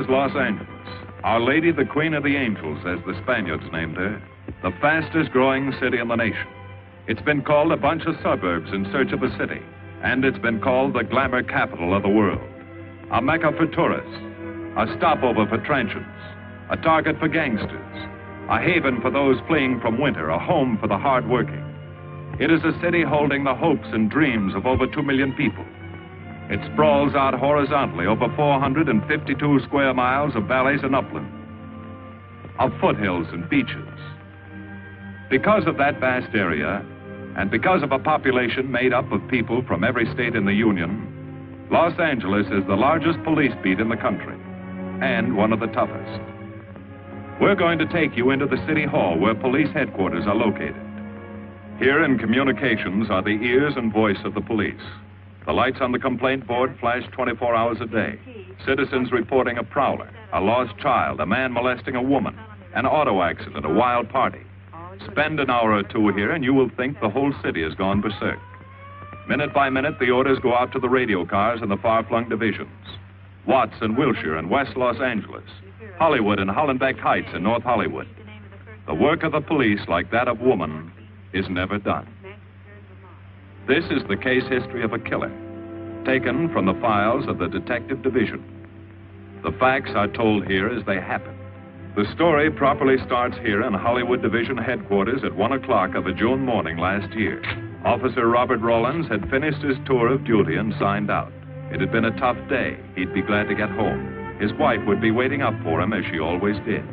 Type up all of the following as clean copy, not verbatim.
is Los Angeles. Our Lady, the Queen of the Angels, as the Spaniards named her, the fastest growing city in the nation. It's been called a bunch of suburbs in search of a city, and it's been called the glamour capital of the world. A mecca for tourists, a stopover for transients, a target for gangsters, a haven for those fleeing from winter, a home for the hard-working. It is a city holding the hopes and dreams of over 2 million people. It sprawls out horizontally over 452 square miles of valleys and upland, of foothills and beaches. Because of that vast area, and because of a population made up of people from every state in the Union, Los Angeles is the largest police beat in the country, and one of the toughest. We're going to take you into the city hall where police headquarters are located. Here in communications are the ears and voice of the police. The lights on the complaint board flash 24 hours a day. Citizens reporting a prowler, a lost child, a man molesting a woman, an auto accident, a wild party. Spend an hour or two here and you will think the whole city has gone berserk. Minute by minute, the orders go out to the radio cars in the far-flung divisions. Watts and Wilshire and West Los Angeles. Hollywood and Hollenbeck Heights in North Hollywood. The work of the police, like that of woman, is never done. This is the case history of a killer, taken from the files of the Detective Division. The facts are told here as they happen. The story properly starts here in Hollywood Division headquarters at 1 o'clock of a June morning last year. Officer Robert Rawlins had finished his tour of duty and signed out. It had been a tough day. He'd be glad to get home. His wife would be waiting up for him as she always did.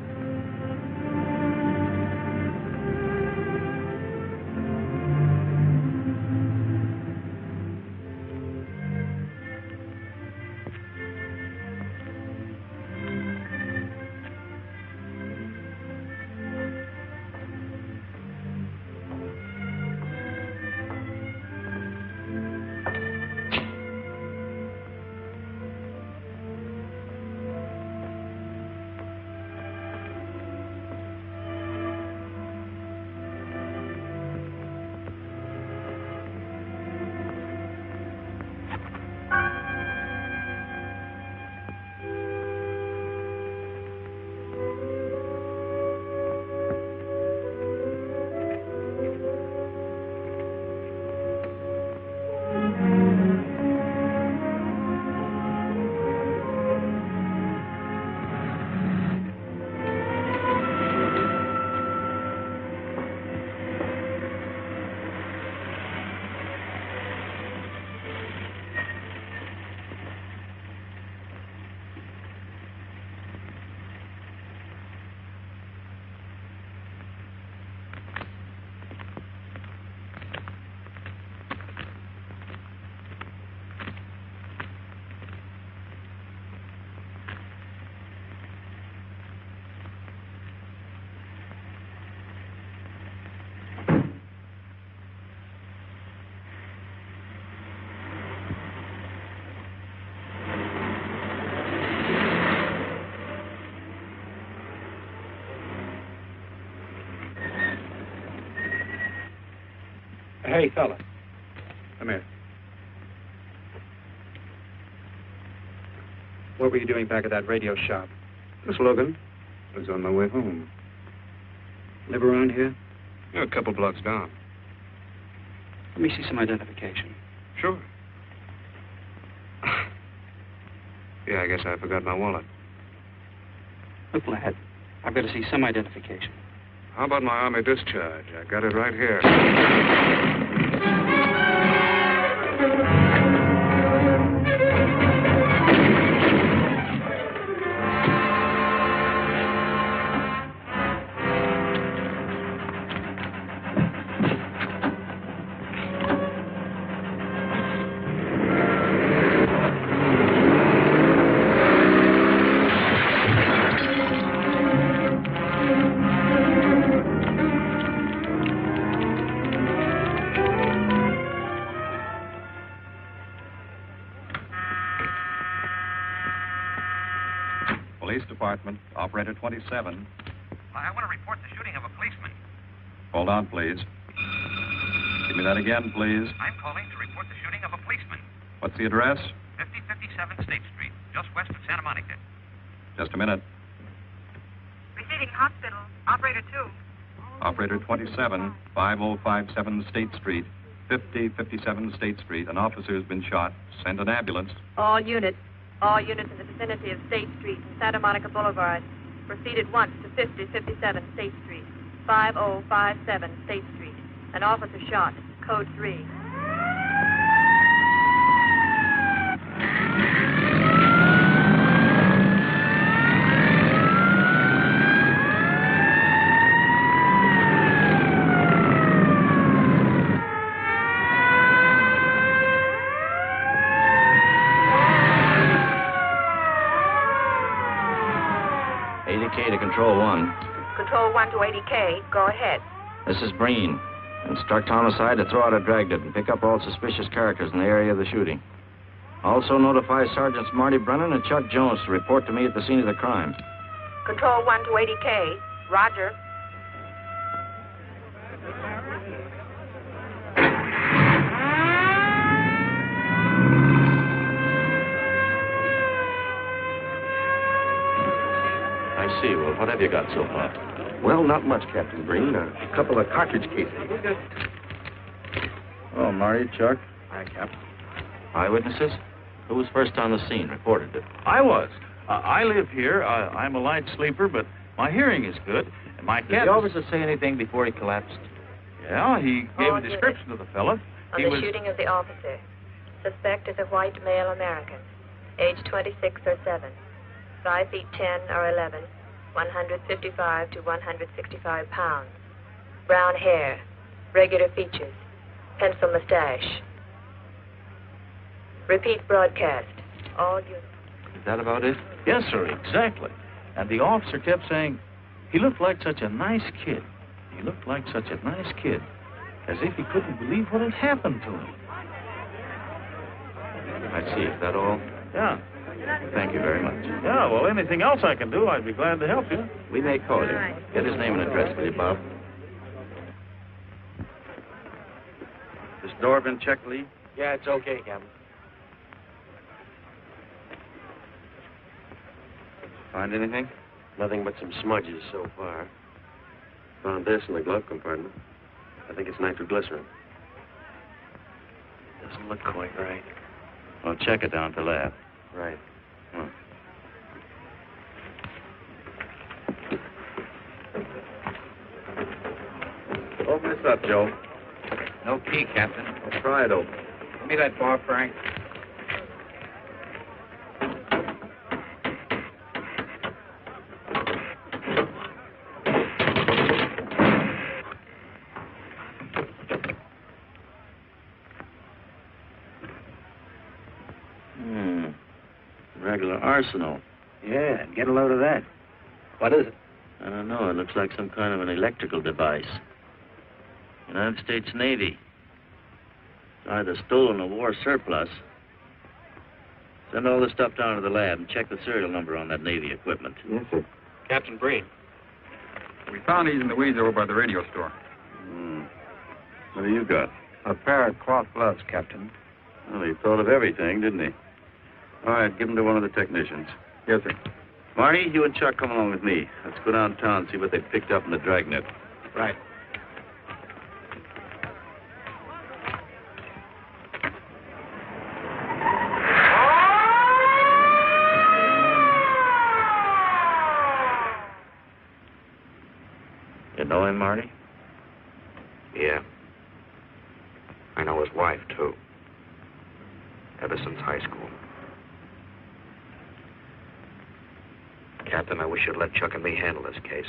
Hey, fella. Come here. What were you doing back at that radio shop? Just looking. I was on my way home. Live around here? Yeah, a couple blocks down. Let me see some identification. Sure. Yeah, I guess I forgot my wallet. Look, lad, I've got to see some identification. How about my Army discharge? I got it right here. Operator 27. I want to report the shooting of a policeman. Hold on, please. Give me that again, please. I'm calling to report the shooting of a policeman. What's the address? 5057 State Street, just west of Santa Monica. Just a minute. Receiving hospital. Operator 2. Operator 27, 5057 State Street, 5057 State Street. An officer has been shot. Send an ambulance. All units in the vicinity of State Street and Santa Monica Boulevard. Proceed at once to 5057 State Street, 5057 State Street. An officer shot. Code 3. To Control 1. Control 1 to 80K. Go ahead. This is Breen. Instruct homicide to throw out a dragnet and pick up all suspicious characters in the area of the shooting. Also notify Sergeants Marty Brennan and Chuck Jones to report to me at the scene of the crime. Control 1 to 80K. Roger. I see. Well, what have you got so far? Well, not much, Captain Breen. A couple of cartridge cases. Oh, Marty, Chuck. Hi, Cap. Eyewitnesses? Who was first on the scene? Reported it. I was. I live here. I'm a light sleeper, but my hearing is good. And my Did cat... the officer say anything before he collapsed? Yeah, he gave All a description of the fella. On the shooting of the officer. Suspect is a white male American. Age 26 or 7. 5 feet 10 or 11. 155 to 165 pounds. Brown hair. Regular features. Pencil mustache. Repeat broadcast. All units. Is that about it? Yes, sir, exactly. And the officer kept saying, he looked like such a nice kid. He looked like such a nice kid. As if he couldn't believe what had happened to him. I see. Is that all? Yeah. Thank you very much. Yeah, well, anything else I can do, I'd be glad to help you. We may call you. Get his name and address, will you, Bob? This door been checked, Lee? Yeah, it's okay, Captain. Find anything? Nothing but some smudges so far. Found this in the glove compartment. I think it's nitroglycerin. Doesn't look quite right. Well, check it down to lab. Right. Hmm. Open this up, Joe. No key, Captain. Let's try it open. Give me that bar, Frank. Regular arsenal. Yeah, get a load of that. What is it? I don't know. It looks like some kind of an electrical device. United States Navy. Either stolen or war surplus. Send all this stuff down to the lab and check the serial number on that Navy equipment. Yes, sir. Captain Brady. We found these in the weeds over by the radio store. What do you got? A pair of cloth gloves, Captain. Well, he thought of everything, didn't he? All right, give them to one of the technicians. Yes, sir. Marty, you and Chuck come along with me. Let's go downtown and see what they've picked up in the dragnet. Right. You know him, Marty? Yeah. I know his wife, too. Ever since high school. Captain, I wish you'd let Chuck and me handle this case.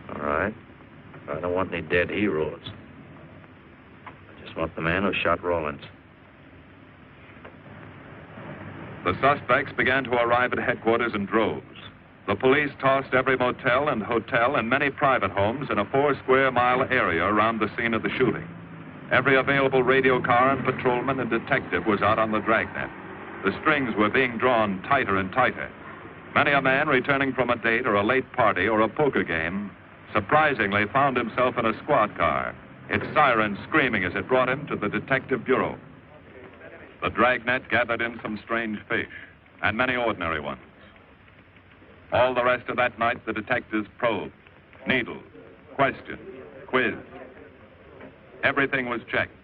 All right. I don't want any dead heroes. I just want the man who shot Rawlins. The suspects began to arrive at headquarters in droves. The police tossed every motel and hotel and many private homes in a 4-square-mile area around the scene of the shooting. Every available radio car and patrolman and detective was out on the dragnet. The strings were being drawn tighter and tighter. Many a man returning from a date or a late party or a poker game surprisingly found himself in a squad car, its siren screaming as it brought him to the detective bureau. The dragnet gathered in some strange fish, and many ordinary ones. All the rest of that night, the detectives probed, needled, questioned, quizzed. Everything was checked.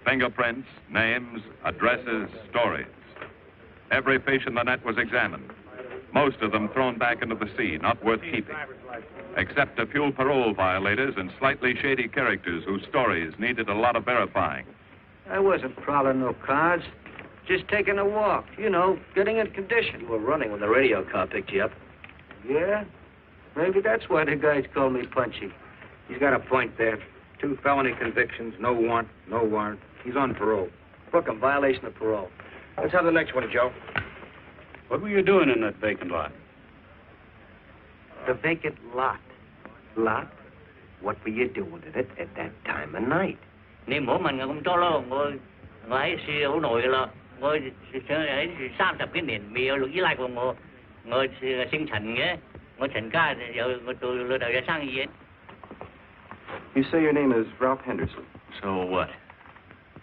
Fingerprints, names, addresses, stories. Every fish in the net was examined. Most of them thrown back into the sea, not worth keeping. Except a few parole violators and slightly shady characters whose stories needed a lot of verifying. I wasn't prowling no cars. Just taking a walk, you know, getting in condition. You were running when the radio car picked you up. Yeah? Maybe that's why the guys call me Punchy. He's got a point there. 2 felony convictions, no warrant, no warrant. He's on parole. Book him, violation of parole. Let's have the next one, Joe. What were you doing in that vacant lot? The vacant lot. Lot? What were you doing in it at that time of night? Niệm của mình cũng cho lo ngồi ấy siêu nổi là ngồi ấy 30 cái nền mì lúc ý lại của ngồi sinh thành nhé ngồi thành ca giờ tôi lừa đảo ra sang gì. You say your name is Ralph Henderson. So what?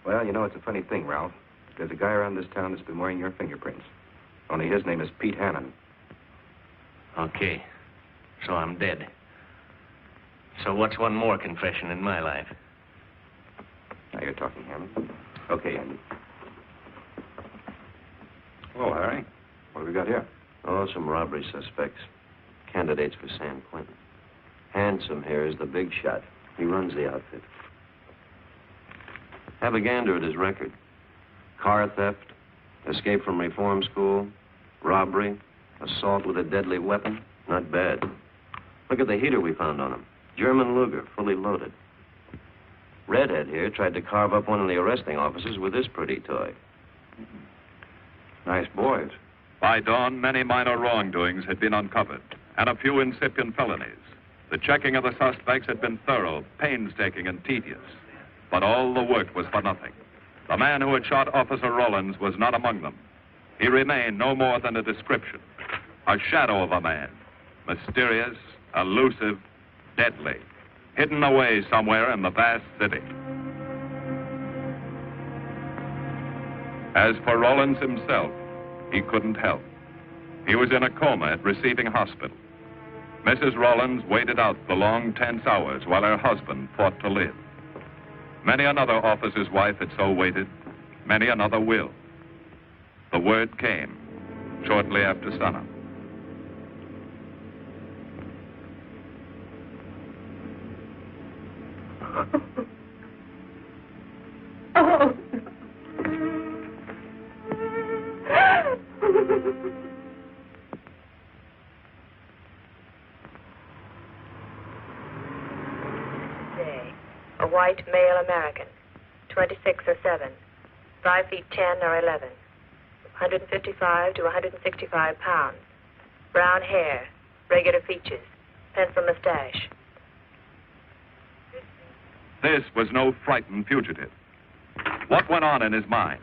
Well, you know, it's a funny thing, Ralph. There's a guy around this town that's been wearing your fingerprints. Only his name is Pete Hannon. Okay. So I'm dead. So what's one more confession in my life? Now you're talking, Hammond. Okay, Andy. Oh, Larry. What have we got here? Oh, some robbery suspects. Candidates for San Quentin. Handsome here is the big shot. He runs the outfit. Have a gander at his record. Car theft, escape from reform school, robbery, assault with a deadly weapon. Not bad. Look at the heater we found on him. German Luger, fully loaded. Redhead here tried to carve up one of the arresting officers with this pretty toy. Nice boys. By dawn, many minor wrongdoings had been uncovered, and a few incipient felonies. The checking of the suspects had been thorough, painstaking, and tedious. But all the work was for nothing. The man who had shot Officer Rawlins was not among them. He remained no more than a description, a shadow of a man, mysterious, elusive, deadly, hidden away somewhere in the vast city. As for Rawlins himself, he couldn't help. He was in a coma at receiving hospital. Mrs. Rawlins waited out the long, tense hours while her husband fought to live. Many another officer's wife had so waited. Many another will. The word came shortly after sunup. Oh. Day. A white male American, 26 or 7, 5 feet 10 or 11, 155 to 165 pounds, brown hair, regular features, pencil mustache. This was no frightened fugitive. What went on in his mind?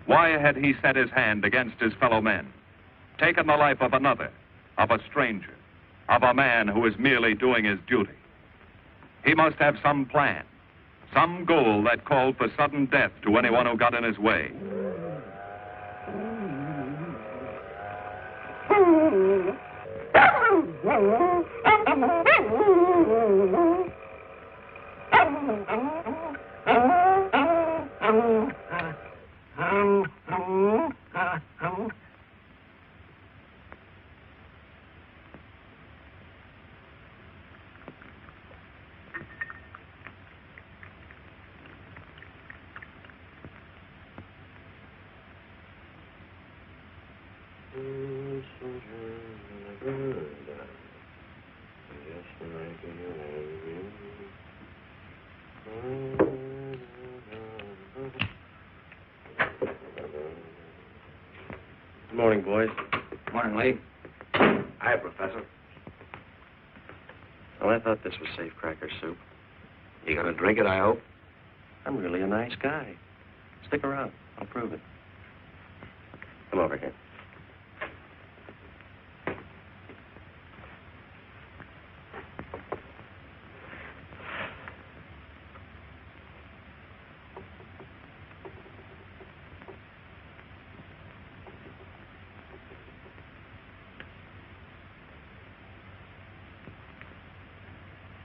Why had he set his hand against his fellow men, taken the life of another, of a stranger, of a man who was merely doing his duty? He must have some plan, some goal that called for sudden death to anyone who got in his way. Good morning, boys. Morning, Lee. Hi, Professor. Well, I thought this was safe cracker soup. You gonna drink it, I hope? I'm really a nice guy. Stick around. I'll prove it. Come over here.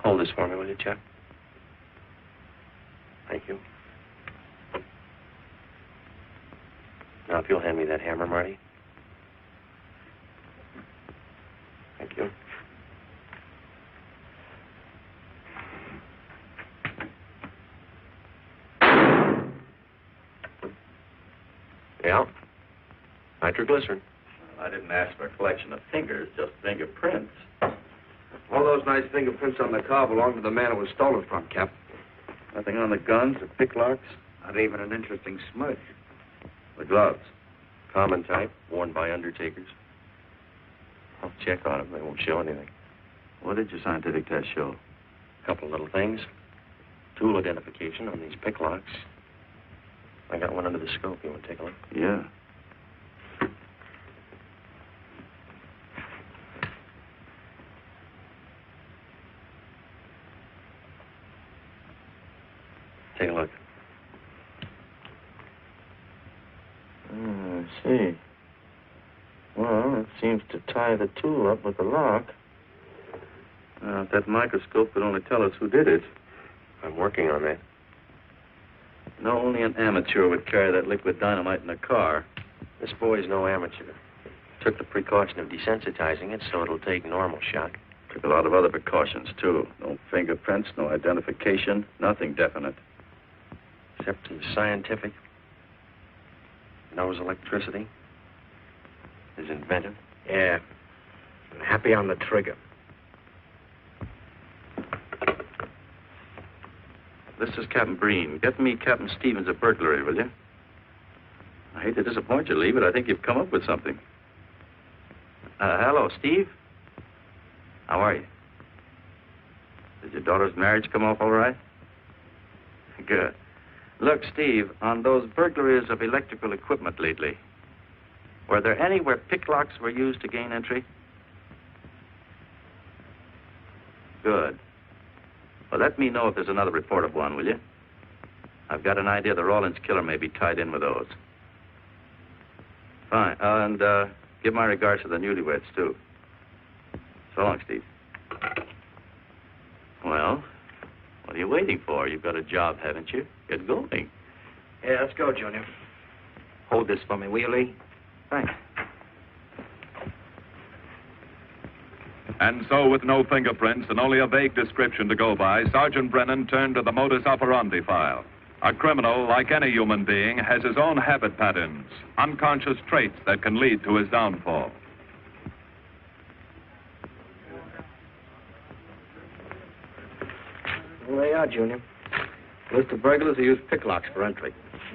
Hold this for me, will you, Chuck? Thank you. Now, if you'll hand me that hammer, Marty. Thank you. Yeah. Nitroglycerin. I didn't ask for a collection of fingers, just fingerprints. All those nice fingerprints on the car belong to the man it was stolen from, Cap. Nothing on the guns or picklocks? Not even an interesting smudge. The gloves? Common type, worn by undertakers. I'll check on them. They won't show anything. What did your scientific test show? A couple of little things. Tool identification on these picklocks. I got one under the scope. You want to take a look? Yeah. Take a look. I see. Well, it seems to tie the tool up with the lock. If that microscope could only tell us who did it. I'm working on that. No, only an amateur would carry that liquid dynamite in a car. This boy's no amateur. Took the precaution of desensitizing it so it'll take normal shock. Took a lot of other precautions, too. No fingerprints, no identification, nothing definite. Except he's scientific. Knows electricity. Is inventive. Yeah. And happy on the trigger. This is Captain Breen. Get me Captain Stevens a burglary, will you? I hate to disappoint you, Lee, but I think you've come up with something. Hello, Steve? How are you? Did your daughter's marriage come off all right? Good. Look, Steve, on those burglaries of electrical equipment lately, were there any where picklocks were used to gain entry? Good. Well, let me know if there's another report of one, will you? I've got an idea the Rawlins killer may be tied in with those. Fine. And give my regards to the newlyweds, too. So long, Steve. Well, what are you waiting for? You've got a job, haven't you? Get going. Yeah, let's go, Junior. Hold this for me, will you, Lee? Thanks. And so, with no fingerprints and only a vague description to go by, Sergeant Brennan turned to the modus operandi file. A criminal, like any human being, has his own habit patterns, unconscious traits that can lead to his downfall. Well, there you are, Junior. List of burglars who use picklocks for entry.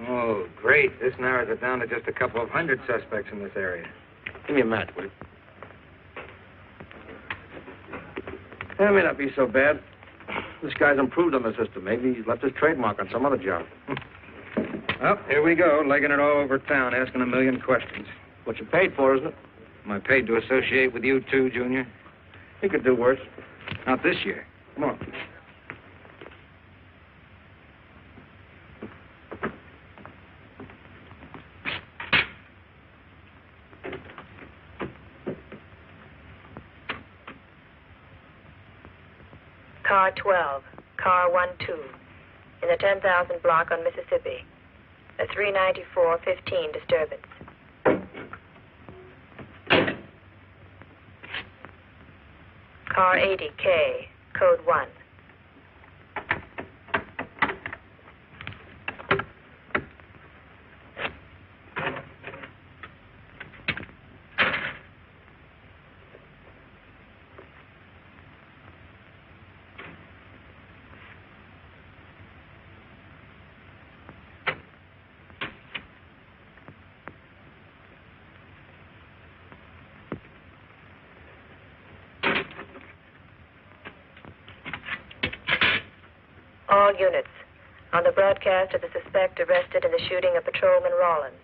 Oh, great. This narrows it down to just a couple of hundred suspects in this area. Give me a match, will you? That may not be so bad. This guy's improved on the system. Maybe he's left his trademark on some other job. Well, here we go, legging it all over town, asking a million questions. What you paid for, isn't it? Am I paid to associate with you, too, Junior? You could do worse. Not this year. Come on. Car 12, car 12, in the 10,000 block on Mississippi. A 394-15 disturbance. Car 80K, code 1. All units. On the broadcast of the suspect arrested in the shooting of patrolman Rawlins.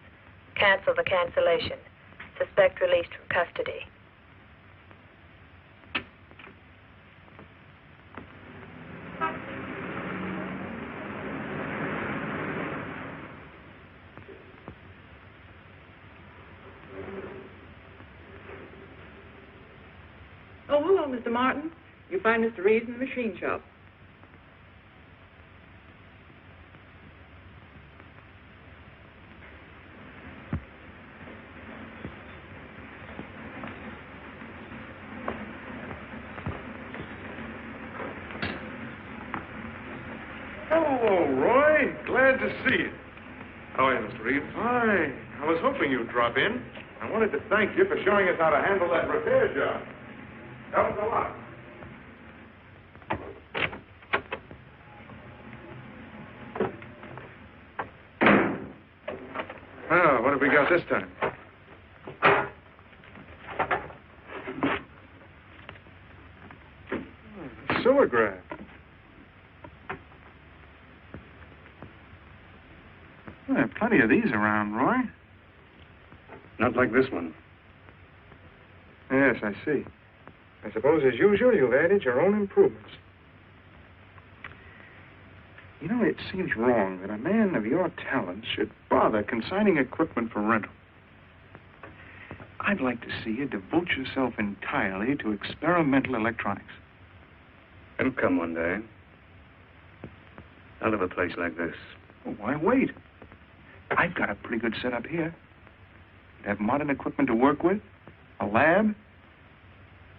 Cancel the cancellation. Suspect released from custody. Oh, hello, Mr. Martin. You find Mr. Reeves in the machine shop. Hello, Roy. Glad to see you. How are you, Mr. Reeves? Hi. I was hoping you'd drop in. I wanted to thank you for showing us how to handle that repair job. Helped a lot. Oh, what have we got this time? Sewer grab. Well, there are plenty of these around, Roy. Not like this one. Yes, I see. I suppose, as usual, you've added your own improvements. You know, it seems wrong that a man of your talents should bother consigning equipment for rental. I'd like to see you devote yourself entirely to experimental electronics. It'll come one day. I'll have a place like this. Well, why wait? I've got a pretty good setup here. You'd have modern equipment to work with, a lab,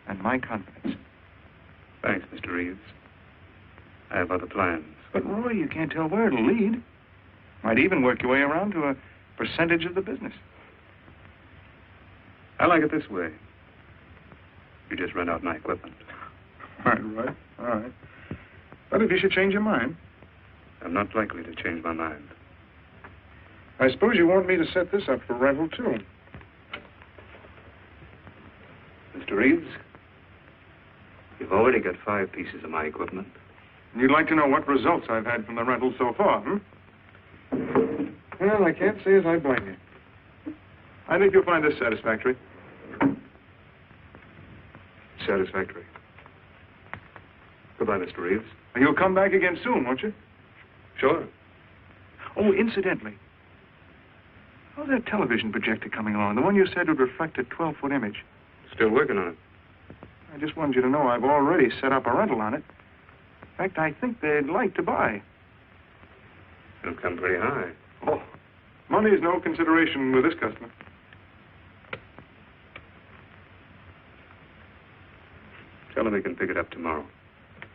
and my confidence. Thanks, Mr. Reeves. I have other plans. But, Roy, you can't tell where it'll lead. Might even work your way around to a percentage of the business. I like it this way. You just rent out my equipment. All right. All right. But if you should change your mind... I'm not likely to change my mind. I suppose you want me to set this up for rental, too. Mr. Reeves, you've already got 5 pieces of my equipment. You'd like to know what results I've had from the rental so far, Well, I can't say as I blame you. I think you'll find this satisfactory. Satisfactory. Goodbye, Mr. Reeves. You'll come back again soon, won't you? Sure. Oh, incidentally, how's that television projector coming along? The one you said would reflect a 12-foot image. Still working on it. I just wanted you to know I've already set up a rental on it. In fact, I think they'd like to buy. It'll come pretty high. Oh, money is no consideration with this customer. Tell him he can pick it up tomorrow.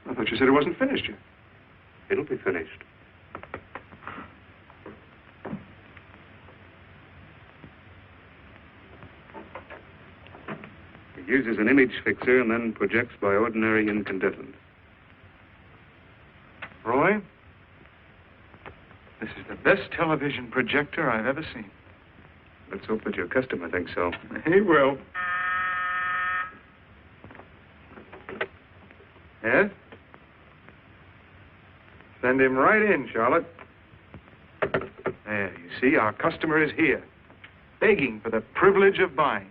I thought you said it wasn't finished yet. It'll be finished. It uses an image fixer and then projects by ordinary incandescent. Roy, this is the best television projector I've ever seen. Let's hope that your customer thinks so. He will. Yes? Send him right in, Charlotte. There, you see, our customer is here, begging for the privilege of buying.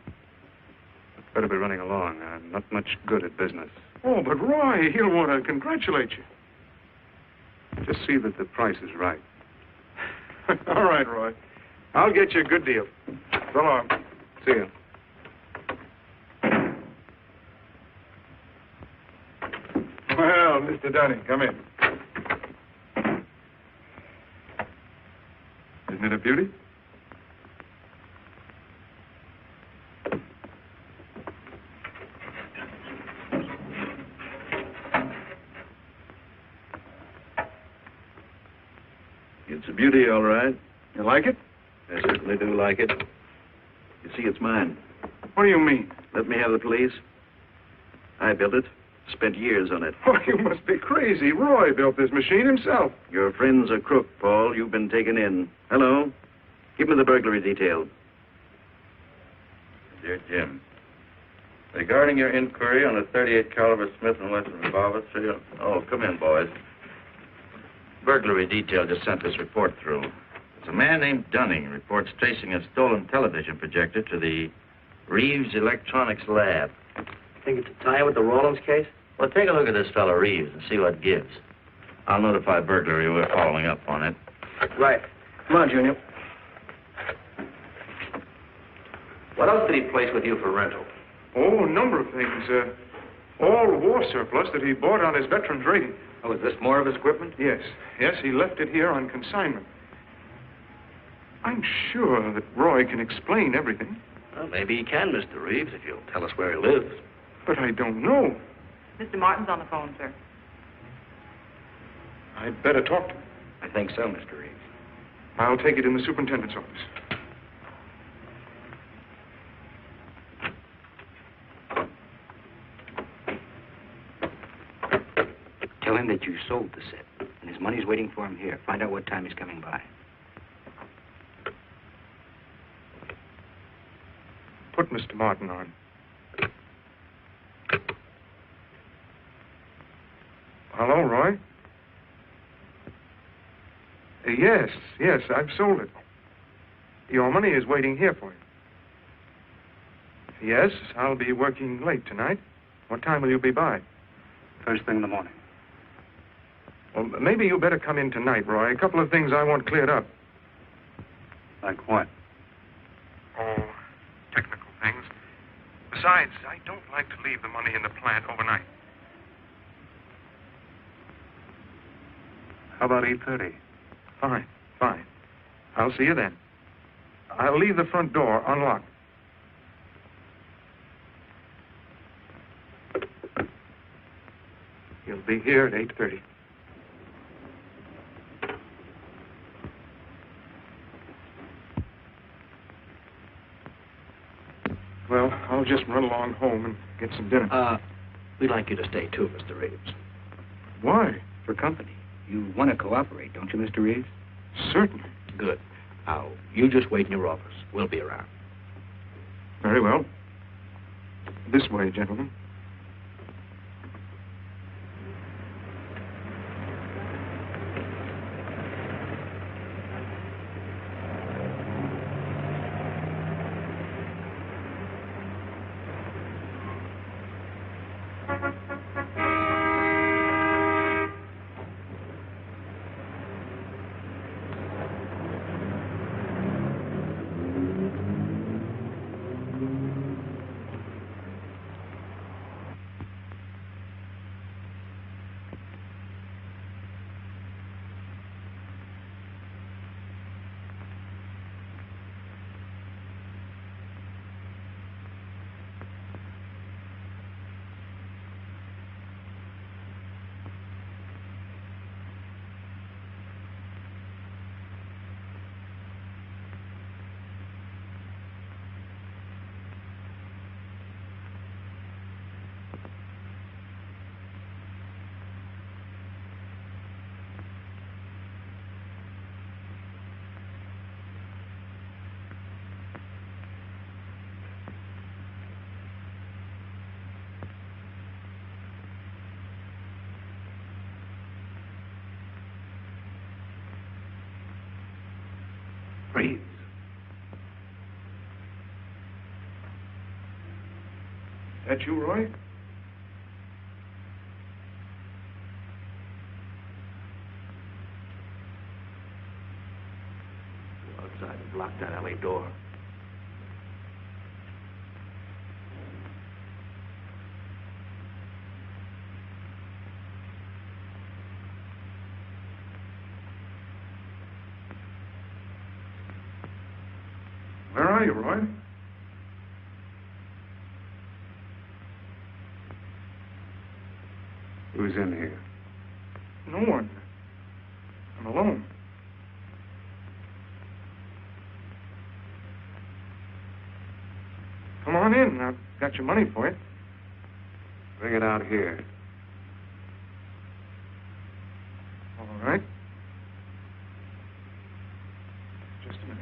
Better be running along. I'm not much good at business. Oh, but Roy, he'll want to congratulate you. Just see that the price is right. All right, Roy. I'll get you a good deal. So long. See you. Well, Mr. Dunning, come in. Isn't it a beauty? It's a beauty, all right. You like it? I certainly do like it. You see, it's mine. What do you mean? Let me have the police. I built it. Spent years on it. Oh, you must be crazy. Roy built this machine himself. Your friend's a crook, Paul. You've been taken in. Hello? Give me the burglary detail. Dear Jim, regarding your inquiry on a .38 caliber Smith & Wesson revolver, Oh, come in, boys. Burglary detail just sent this report through. It's a man named Dunning reports tracing a stolen television projector to the Reeves Electronics Lab. Think it's a tie with the Rawlins case? Well, take a look at this fellow Reeves and see what gives. I'll notify burglary we're following up on it. Right. Come on, Junior. What else did he place with you for rental? Oh, a number of things. All war surplus that he bought on his veteran's rating. Oh, is this more of his equipment? Yes. Yes, he left it here on consignment. I'm sure that Roy can explain everything. Well, maybe he can, Mr. Reeves, if you'll tell us where he lives. But I don't know. Mr. Martin's on the phone, sir. I'd better talk to him. I think so, Mr. Reeves. I'll take it in the superintendent's office. Tell him that you sold the set, and his money's waiting for him here. Find out what time he's coming by. Put Mr. Martin on. Hello, Roy? Yes, I've sold it. Your money is waiting here for you. Yes, I'll be working late tonight. What time will you be by? First thing in the morning. Well, maybe you better come in tonight, Roy. A couple of things I want cleared up. Like what? Oh, technical things. Besides, I don't like to leave the money in the plant overnight. How about 8:30? Fine. I'll see you then. I'll leave the front door unlocked. You'll be here at 8:30. Well, I'll just run along home and get some dinner. We'd like you to stay too, Mr. Reeves. Why? For company. You want to cooperate, don't you, Mr. Reeves? Certainly. Good. Now, you just wait in your office. We'll be around. Very well. This way, gentlemen. Reeves. That you, Roy? Go outside and block that alley door. Where are you, Roy? Who's in here? No one. I'm alone. Come on in. I've got your money for you. Bring it out here. All right. Just a minute.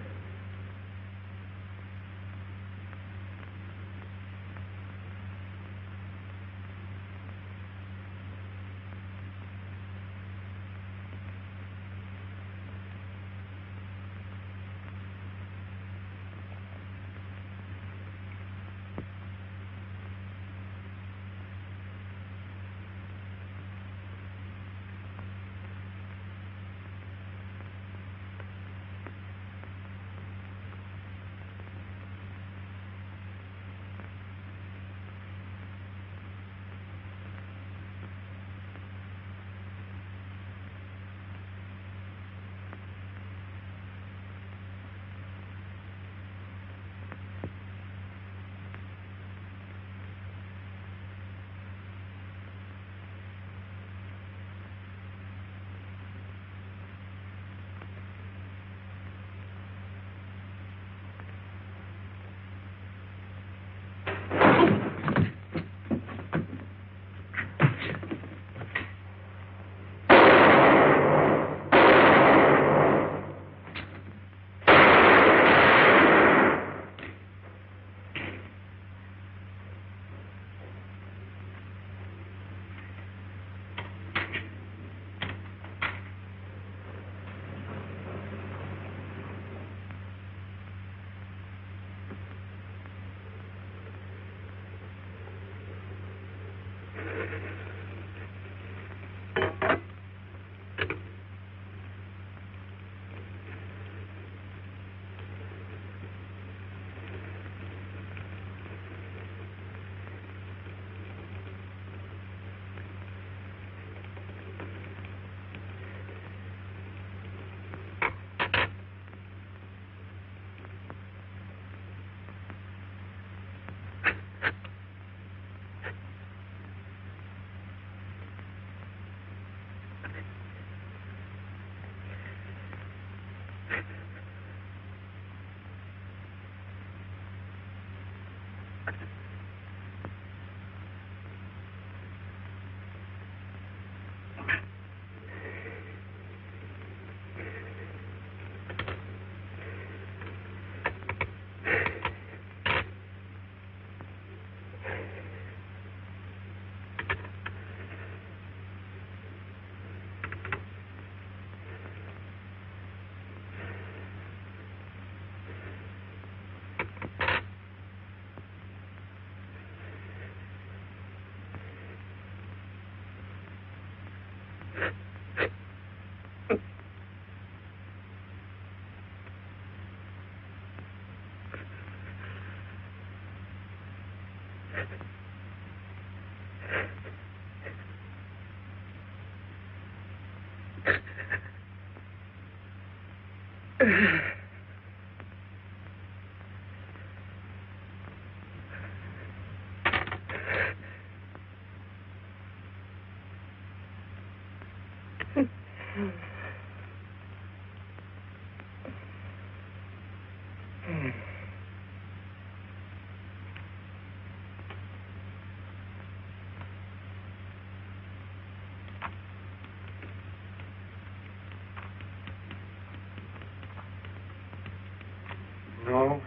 No.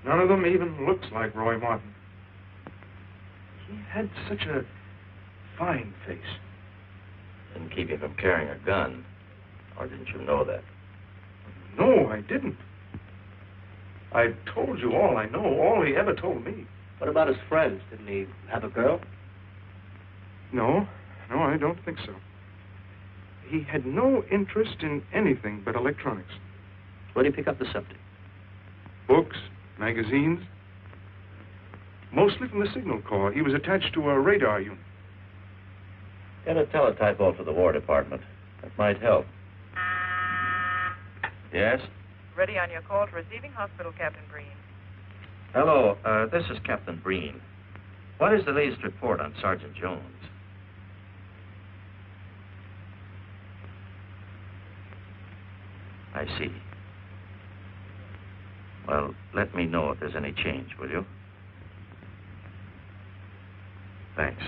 None of them even looks like Roy Martin. He had such a fine face. Didn't keep you from carrying a gun. Or didn't you know that? No, I didn't. I told you all I know, all he ever told me. What about his friends? Didn't he have a girl? No, I don't think so. He had no interest in anything but electronics. Where did he pick up the subject? Books, magazines. Mostly from the Signal Corps. He was attached to a radar unit. Get a teletype off to the War Department. That might help. Yes? Ready on your call to receiving hospital, Captain Breen. Hello, this is Captain Breen. What is the latest report on Sergeant Jones? I see. Well, let me know if there's any change, will you? Thanks.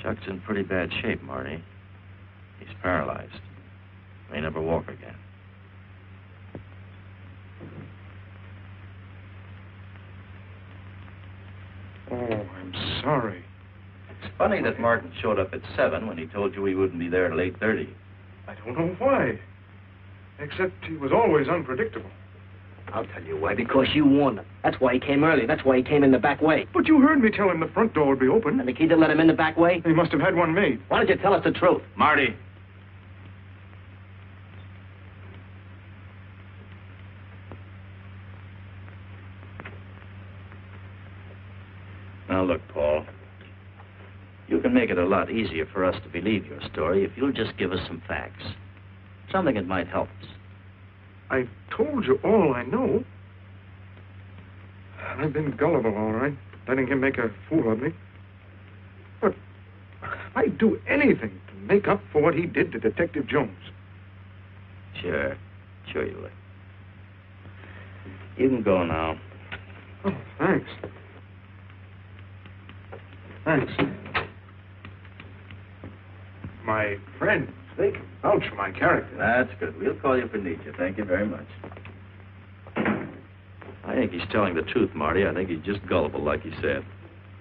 Chuck's in pretty bad shape, Marty. He's paralyzed. May never walk again. Oh, I'm sorry. It's funny that Martin showed up at 7 when he told you he wouldn't be there till 8:30. I don't know why. Except he was always unpredictable. I'll tell you why. Because you warned him. That's why he came early. That's why he came in the back way. But you heard me tell him the front door would be open. And the key to let him in the back way? He must have had one made. Why don't you tell us the truth? Marty. Now, look, Paul. You can make it a lot easier for us to believe your story if you'll just give us some facts. Something that might help us. I told you all I know. I've been gullible, all right, letting him make a fool of me. But I'd do anything to make up for what he did to Detective Jones. Sure you would. You can go now. Oh, thanks. Thanks. My friend, they can vouch for my character. That's good. We'll call you if we need you. Thank you very much. I think he's telling the truth, Marty. I think he's just gullible, like he said.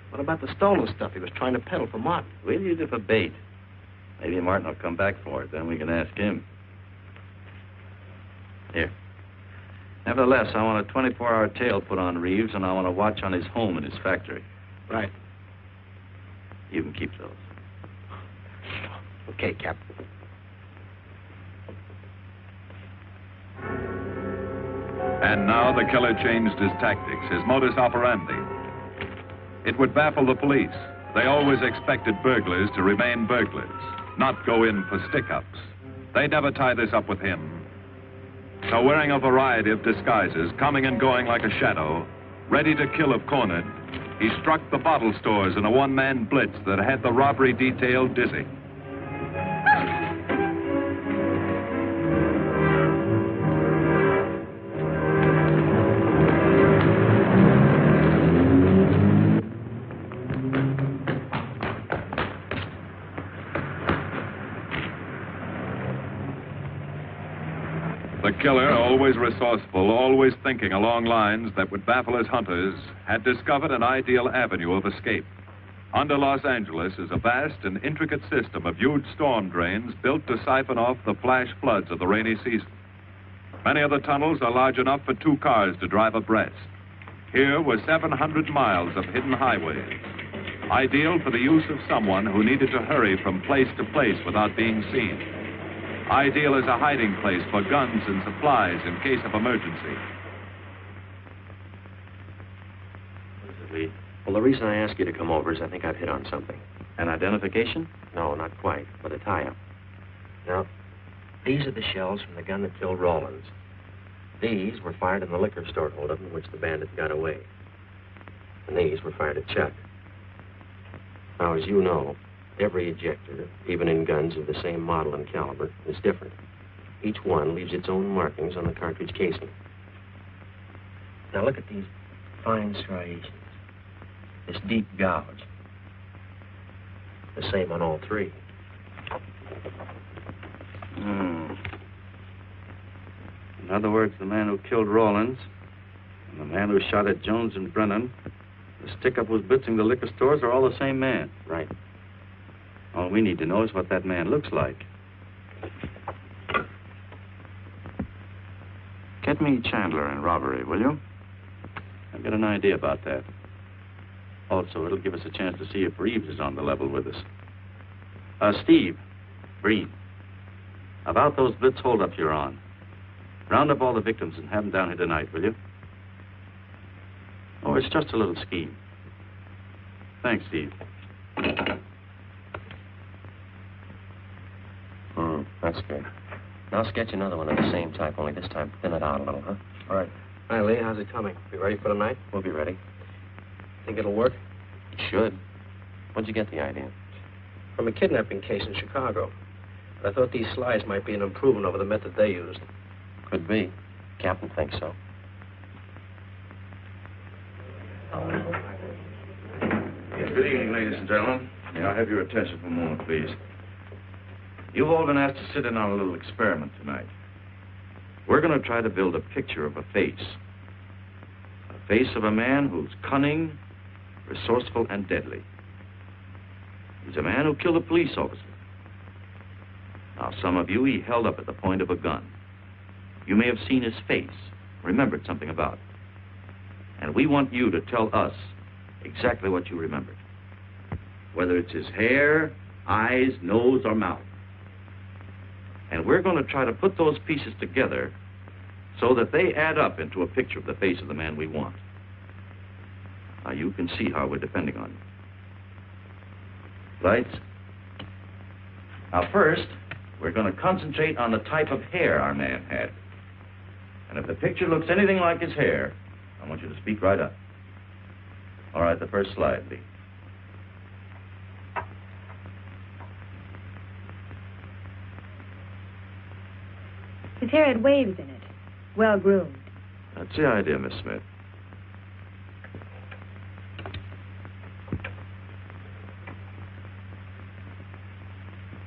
What about the stolen stuff he was trying to peddle for Martin? We'll use it for bait. Maybe Martin will come back for it. Then we can ask him. Here. Nevertheless, I want a 24-hour tail put on Reeves, and I want a watch on his home and his factory. Right. You can keep those. Okay, Captain. And now the killer changed his tactics, his modus operandi. It would baffle the police. They always expected burglars to remain burglars, not go in for stick-ups. They'd never tie this up with him. So wearing a variety of disguises, coming and going like a shadow, ready to kill if cornered, he struck the bottle stores in a one-man blitz that had the robbery detail dizzy. The killer, always resourceful, always thinking along lines that would baffle his hunters, had discovered an ideal avenue of escape. Under Los Angeles is a vast and intricate system of huge storm drains built to siphon off the flash floods of the rainy season. Many of the tunnels are large enough for 2 cars to drive abreast. Here were 700 miles of hidden highways. Ideal for the use of someone who needed to hurry from place to place without being seen. Ideal as a hiding place for guns and supplies in case of emergency. What is it, Lee? Well, the reason I asked you to come over is I think I've hit on something. An identification? No, not quite, but a tie-up. Now, these are the shells from the gun that killed Rawlins. These were fired in the liquor store holdup in which the bandit got away. And these were fired at Chuck. Now, as you know, every ejector, even in guns of the same model and caliber, is different. Each one leaves its own markings on the cartridge casing. Now, look at these fine striations. This deep gouge. The same on all three. In other words, the man who killed Rawlins and the man who shot at Jones and Brennan, the stick-up who's blitzing the liquor stores are all the same man. Right. All we need to know is what that man looks like. Get me Chandler in robbery, will you? I've got an idea about that. Also, it'll give us a chance to see if Reeves is on the level with us. Steve, Breen, about those blitz holdups you're on. Round up all the victims and have them down here tonight, will you? Oh, it's just a little scheme. Thanks, Steve. That's good. Now I'll sketch another one of the same type, only this time thin it out a little, huh? All right. Hi, Lee. How's it coming? We ready for tonight? We'll be ready. Think it'll work? It should. Where'd you get the idea? From a kidnapping case in Chicago. But I thought these slides might be an improvement over the method they used. Could be. Captain thinks so. Good evening, ladies and gentlemen. May I have your attention for a moment, please? You've all been asked to sit in on a little experiment tonight. We're going to try to build a picture of a face. A face of a man who's cunning, resourceful, and deadly. He's a man who killed a police officer. Now, some of you he held up at the point of a gun. You may have seen his face, remembered something about it. And we want you to tell us exactly what you remembered. Whether it's his hair, eyes, nose, or mouth. And we're going to try to put those pieces together so that they add up into a picture of the face of the man we want. Now, you can see how we're depending on you. Lights? Now, first, we're going to concentrate on the type of hair our man had. And if the picture looks anything like his hair, I want you to speak right up. All right, the first slide, Lee. His hair had waves in it, well groomed. That's the idea, Miss Smith.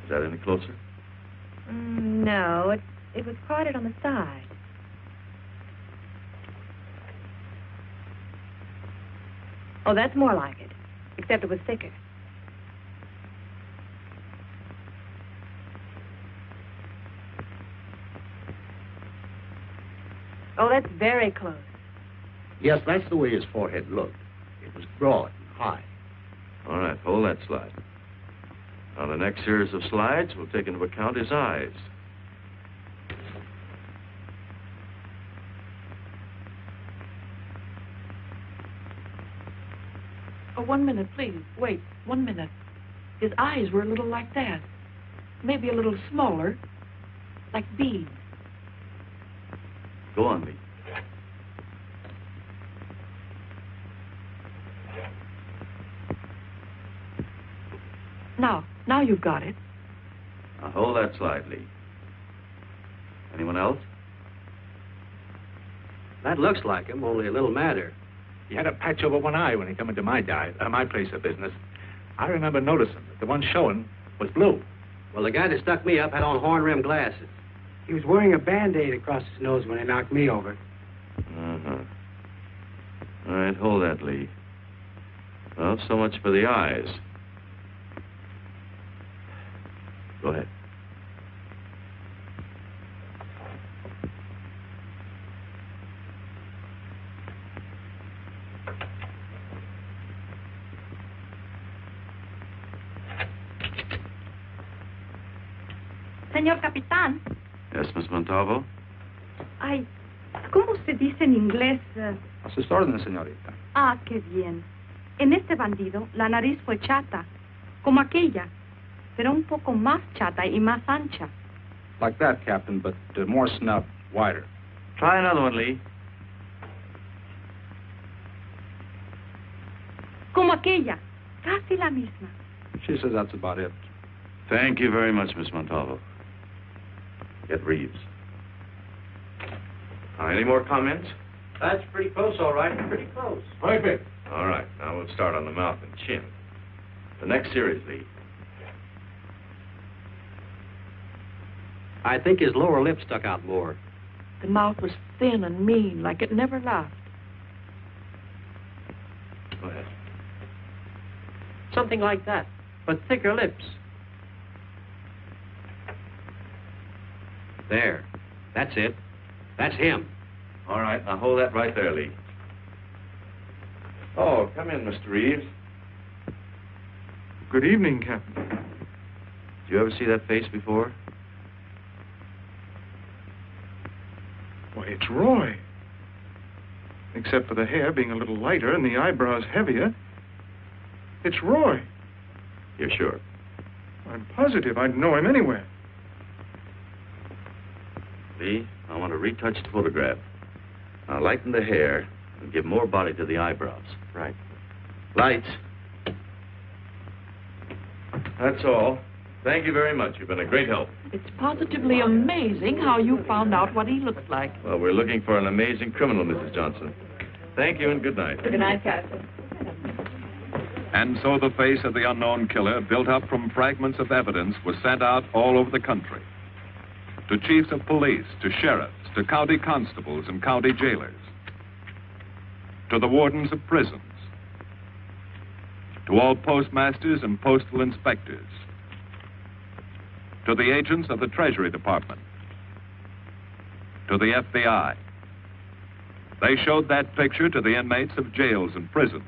Is that any closer? No, it was parted on the side. Oh, that's more like it, except it was thicker. Oh, that's very close. Yes, that's the way his forehead looked. It was broad and high. All right, hold that slide. Now, the next series of slides will take into account his eyes. Oh, 1 minute, please. Wait, 1 minute. His eyes were a little like that. Maybe a little smaller, like beads. Go on, Lee. Now you've got it. Now, hold that slide, Lee. Anyone else? That looks like him, only a little madder. He had a patch over one eye when he come into my place of business. I remember noticing that the one showing was blue. Well, the guy that stuck me up had on horn-rimmed glasses. He was wearing a Band-Aid across his nose when he knocked me over. Uh-huh. All right, hold that, Lee. Well, so much for the eyes. Go ahead. Señor Capitán. Yes, Miss Montalvo? Ay, ¿cómo se dice en inglés? A sus órdenes, señorita. Ah, qué bien. En este bandido, la nariz fue chata, como aquella, pero un poco más chata y más ancha. Like that, Captain, but more snub, wider. Try another one, Lee. Como aquella, casi la misma. She says that's about it. Thank you very much, Miss Montalvo. Get Reeves. Any more comments? That's pretty close, all right. Pretty close. Perfect. All right, now we'll start on the mouth and chin. The next series, Lee. I think his lower lip stuck out more. The mouth was thin and mean, like it never laughed. Go ahead. Something like that, but thicker lips. There. That's it. That's him. All right, now hold that right there, Lee. Oh, come in, Mr. Reeves. Good evening, Captain. Did you ever see that face before? Why, it's Roy. Except for the hair being a little lighter and the eyebrows heavier. It's Roy. You're sure? I'm positive I'd know him anywhere. Lee, I want to retouch the photograph. Now lighten the hair and give more body to the eyebrows. Right. Lights. That's all. Thank you very much. You've been a great help. It's positively amazing how you found out what he looked like. Well, we're looking for an amazing criminal, Mrs. Johnson. Thank you and good night. Good night, Captain. And so the face of the unknown killer, built up from fragments of evidence, was sent out all over the country. To chiefs of police, to sheriffs, to county constables and county jailers, to the wardens of prisons, to all postmasters and postal inspectors, to the agents of the Treasury Department, to the FBI. They showed that picture to the inmates of jails and prisons,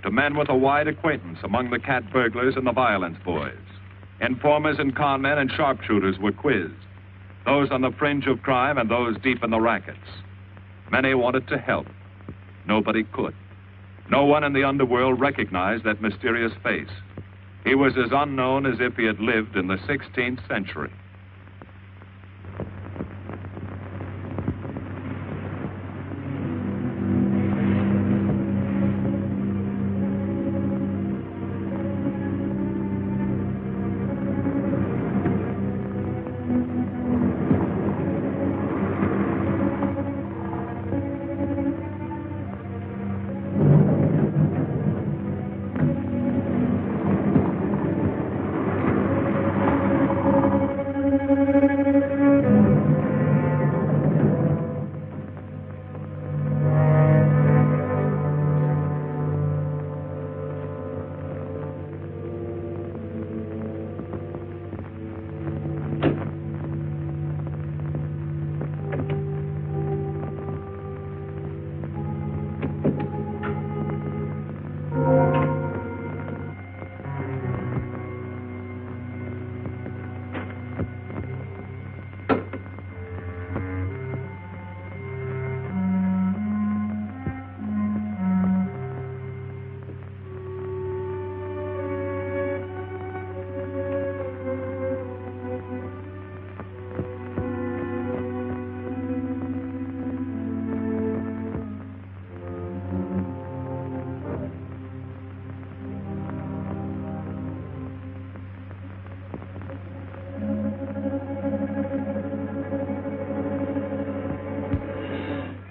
to men with a wide acquaintance among the cat burglars and the violence boys. Informers and con men and sharpshooters were quizzed, those on the fringe of crime and those deep in the rackets. Many wanted to help. Nobody could. No one in the underworld recognized that mysterious face. He was as unknown as if he had lived in the 16th century.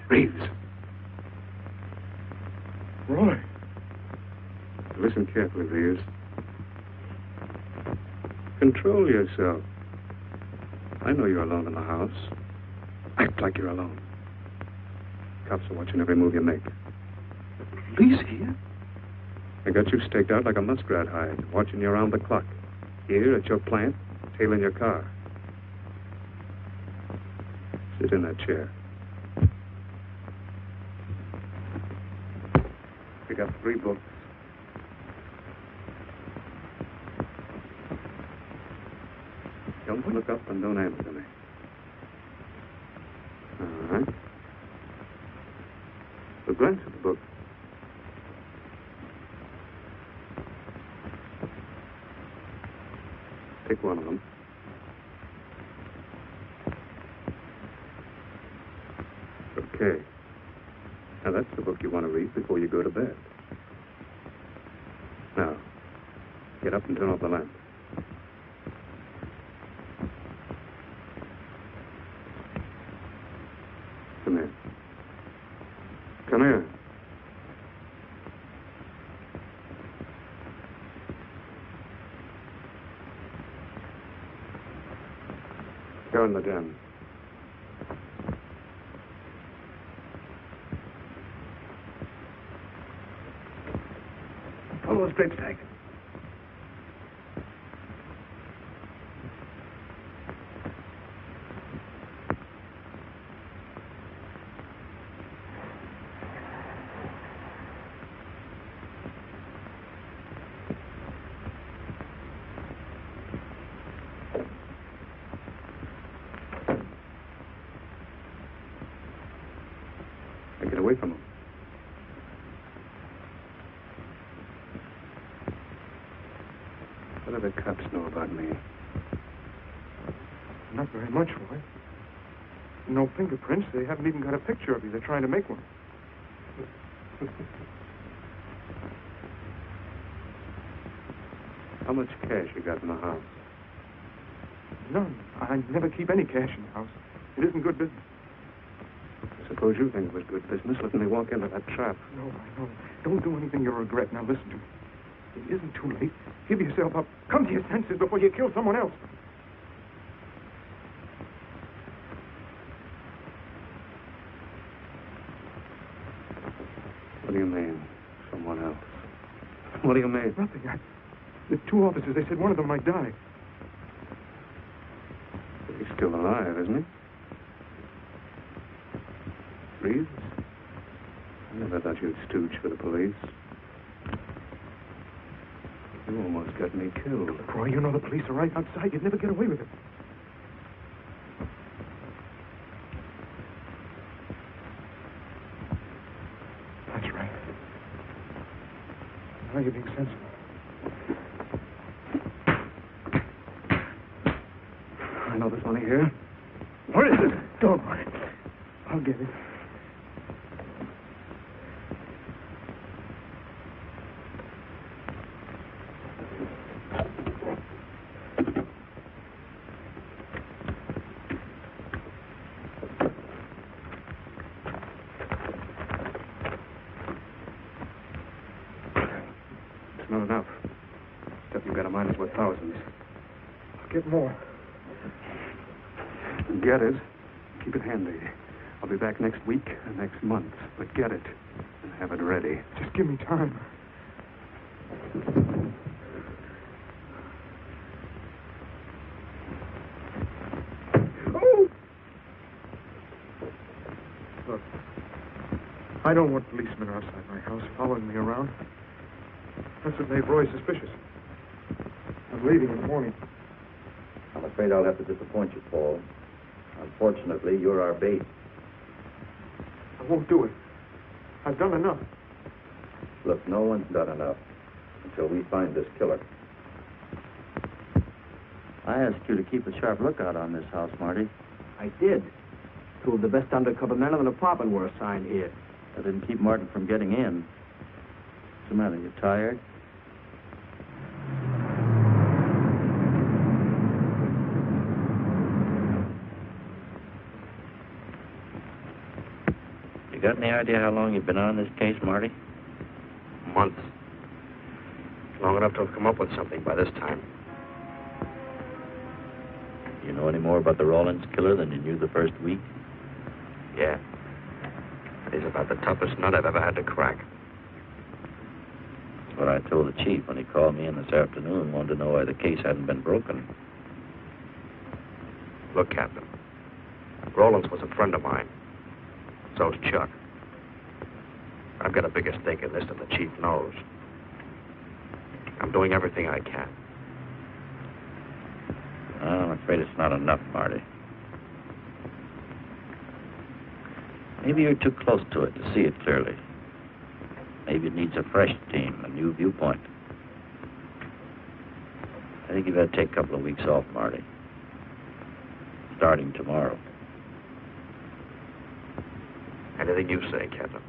Reeves. Roy. Listen carefully, Reeves. Control yourself. I know you're alone in the house. Act like you're alone. Cops are watching every move you make. Police here? They got you staked out like a muskrat hide, watching you around the clock. Here at your plant, tailing your car. Sit in that chair. We got 3 books. Don't look up and don't answer me. All right. So glance at the book. Pick one of them. Okay. Now, that's the book you want to read before you go to bed. Now, get up and turn off the lamp. Come here. Come here. Go in the den. Follow the straight stack. Get away from him. What do the cops know about me? Not very much, Roy. No fingerprints. They haven't even got a picture of you. They're trying to make one. How much cash you got in the house? None. I never keep any cash in the house. It isn't good business. Suppose you think it was good business, letting me walk into that trap. No, I know. Don't do anything you'll regret. Now listen to me. It isn't too late. Give yourself up. Come to your senses before you kill someone else. What do you mean, someone else? What do you mean? Nothing. The two officers, they said one of them might die. He's still alive, isn't he? Breathes? I never thought you'd stooge for the police. You almost got me killed. Look, Roy, you know the police are right outside. You'd never get away with it. That's right. Now you're being sensible. I know there's money here. Where is it? Don't worry. I'll get it. Not enough. Stuff you've got in mind is worth thousands. I'll get more. Get it. Keep it handy. I'll be back next week and next month. But get it and have it ready. Just give me time. Oh! Look, I don't want policemen outside my house following me around. That's what made Roy suspicious. I'm leaving in the morning. I'm afraid I'll have to disappoint you, Paul. Unfortunately, you're our bait. I won't do it. I've done enough. Look, no one's done enough until we find this killer. I asked you to keep a sharp lookout on this house, Marty. I did. Two of the best undercover men in the department were assigned here. That didn't keep Martin from getting in. What's the matter? You tired? You got any idea how long you've been on this case, Marty? Months. Long enough to have come up with something by this time. You know any more about the Rawlins killer than you knew the first week? Yeah. He's about the toughest nut I've ever had to crack. That's what I told the chief when he called me in this afternoon and wanted to know why the case hadn't been broken. Look, Captain. Rawlins was a friend of mine. So's Chuck. I've got a bigger stake in this than the chief knows. I'm doing everything I can. I'm afraid afraid it's not enough, Marty. Maybe you're too close to it to see it clearly. Maybe it needs a fresh team, a new viewpoint. I think you better take a couple of weeks off, Marty. Starting tomorrow. Anything you say, Captain.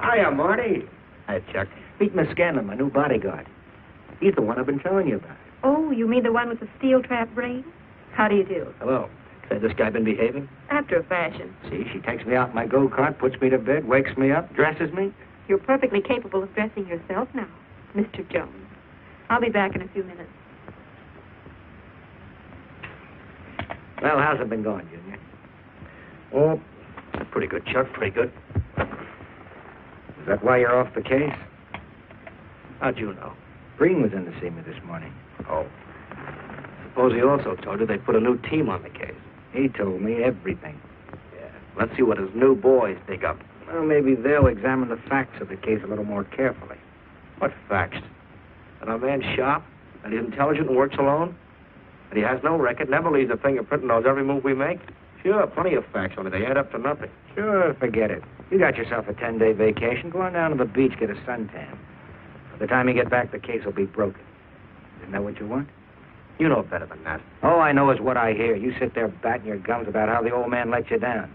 Hiya, Marty. Hi, Chuck. Meet Miss Scanlon, my new bodyguard. He's the one I've been telling you about. Oh, you mean the one with the steel trap brain? How do you do? Hello. Has this guy been behaving? After a fashion. See, she takes me out in my go-kart, puts me to bed, wakes me up, dresses me. You're perfectly capable of dressing yourself now, Mr. Jones. I'll be back in a few minutes. Well, how's it been going, Junior? Oh, pretty good, Chuck, pretty good. Is that why you're off the case? How'd you know? Breen was in to see me this morning. Oh. Suppose he also told you they put a new team on the case. He told me everything. Yeah. Let's see what his new boys dig up. Well, maybe they'll examine the facts of the case a little more carefully. What facts? That our man's sharp, that he's intelligent and works alone, that he has no record, never leaves a fingerprint and knows every move we make. Sure, plenty of facts, only they add up to nothing. Sure, forget it. You got yourself a 10-day vacation. Go on down to the beach, get a suntan. By the time you get back, the case will be broken. Isn't that what you want? You know better than that. All I know is what I hear. You sit there batting your gums about how the old man let you down.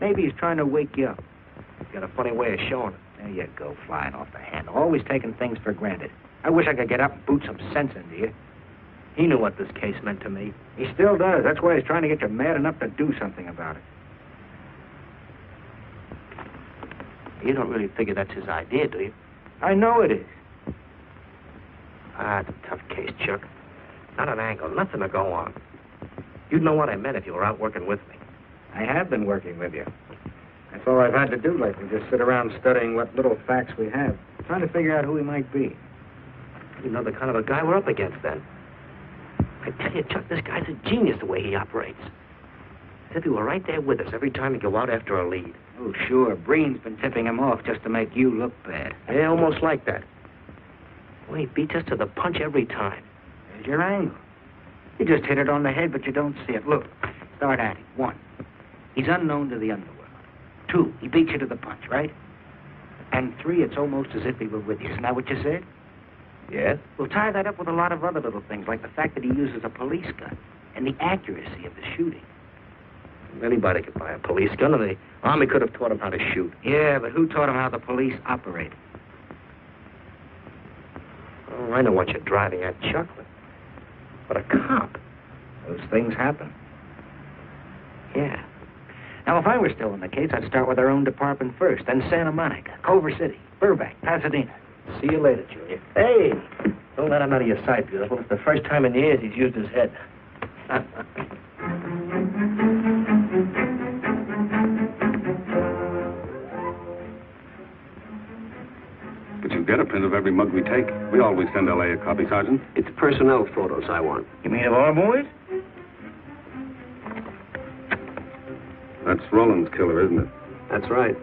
Maybe he's trying to wake you up. He's got a funny way of showing it. There you go, flying off the handle. Always taking things for granted. I wish I could get up and boot some sense into you. He knew what this case meant to me. He still does. That's why he's trying to get you mad enough to do something about it. You don't really figure that's his idea, do you? I know it is. It's a tough case, Chuck. Not an angle, nothing to go on. You'd know what I meant if you were out working with me. I have been working with you. That's all I've had to do lately, just sit around studying what little facts we have, trying to figure out who he might be. You know the kind of a guy we're up against, then. I tell you, Chuck, this guy's a genius the way he operates. As if he were right there with us every time we go out after a lead. Oh, sure. Breen's been tipping him off just to make you look bad. Yeah, almost like that. Well, he beats us to the punch every time. There's your angle. You just hit it on the head, but you don't see it. Look, start at it. 1, he's unknown to the underworld. 2, he beats you to the punch, right? And 3, it's almost as if he were with you. Isn't that what you said? Yes. We'll tie that up with a lot of other little things, like the fact that he uses a police gun and the accuracy of the shooting. Anybody could buy a police gun, and the Army could have taught him how to shoot. Yeah, but who taught him how the police operate? Oh, I know what you're driving at, Chuck, but a cop. Those things happen. Yeah. Now, if I were still in the case, I'd start with our own department first, then Santa Monica, Culver City, Burbank, Pasadena. See you later, Junior. Hey, don't let him out of your sight, beautiful. It's the first time in years he's used his head. But you get a print of every mug we take. We always send L.A. a copy, Sergeant. It's personnel photos I want. You mean of our boys? That's Rawlins' killer, isn't it? That's right.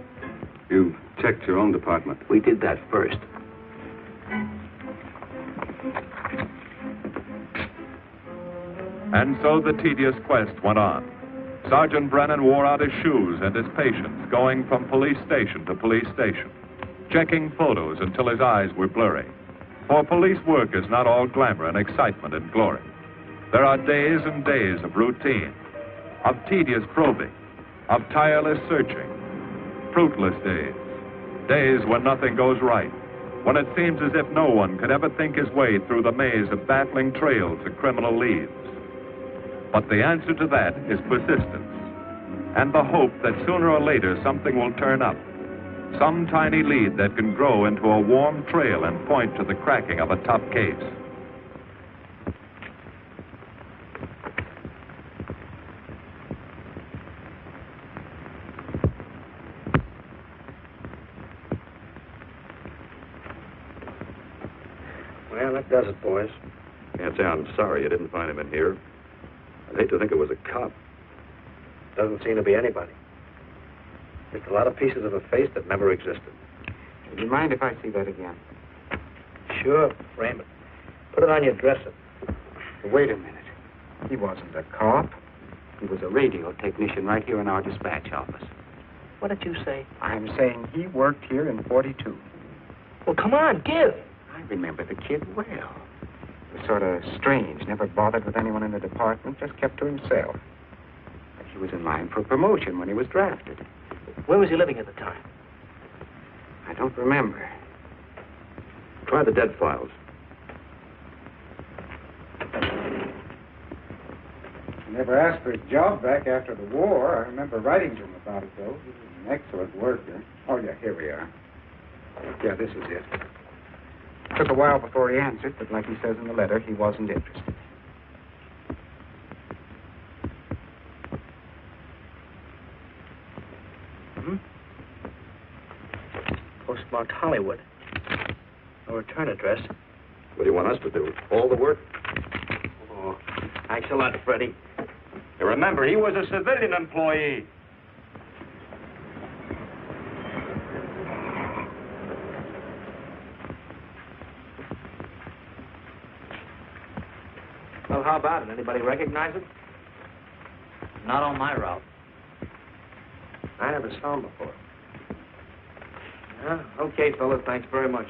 You've checked your own department. We did that first. And so the tedious quest went on. Sergeant Brennan wore out his shoes and his patience, going from police station to police station, checking photos until his eyes were blurry. For police work is not all glamour and excitement and glory. There are days and days of routine, of tedious probing, of tireless searching, fruitless days, days when nothing goes right, when it seems as if no one could ever think his way through the maze of baffling trails a criminal leaves. But the answer to that is persistence, and the hope that sooner or later something will turn up, some tiny lead that can grow into a warm trail and point to the cracking of a tough case. Well, that does it, boys. Can't say I'm sorry you didn't find him in here. I'd hate to think it was a cop. Doesn't seem to be anybody. Just a lot of pieces of a face that never existed. Do you mind if I see that again? Sure, frame it. Put it on your dresser. Wait a minute. He wasn't a cop. He was a radio technician right here in our dispatch office. What did you say? I'm saying he worked here in 42. Well, come on, give. I remember the kid well. He was sort of strange, never bothered with anyone in the department, just kept to himself. But he was in line for promotion when he was drafted. Where was he living at the time? I don't remember. Try the dead files. He never asked for his job back after the war. I remember writing to him about it, though. He was an excellent worker. Oh, yeah, here we are. Yeah, this is it. Took a while before he answered, but like he says in the letter, he wasn't interested. Postmarked Hollywood. No return address. What do you want us to do? All the work? Oh, thanks a lot, Freddie. You remember, he was a civilian employee. Well, how about it? Anybody recognize him? Not on my route. I never saw him before. Yeah, okay, fellas, thanks very much.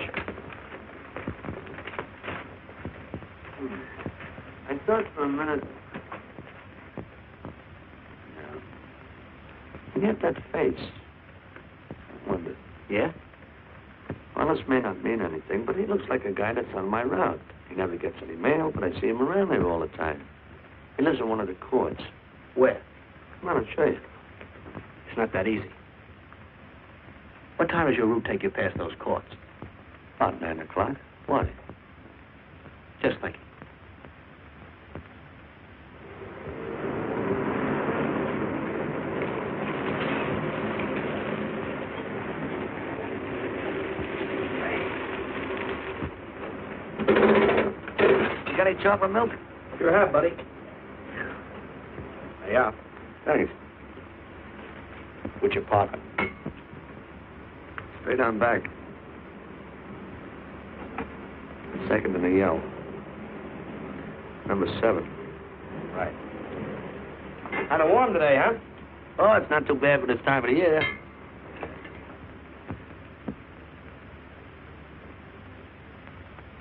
I thought for a minute... He had that face. I wondered. Yeah? Well, this may not mean anything, but he looks like a guy that's on my route. He never gets any mail, but I see him around there all the time. He lives in one of the courts. Where? Come on, I'll show you. It's not that easy. What time does your route take you past those courts? About 9 o'clock. Why? Just thinking. You got any chocolate milk? Sure have, buddy. Yeah. Thanks. What's your pocket? Straight on back. Second in the yell. Number 7. Right. Kind of warm today, huh? Oh, it's not too bad for this time of the year.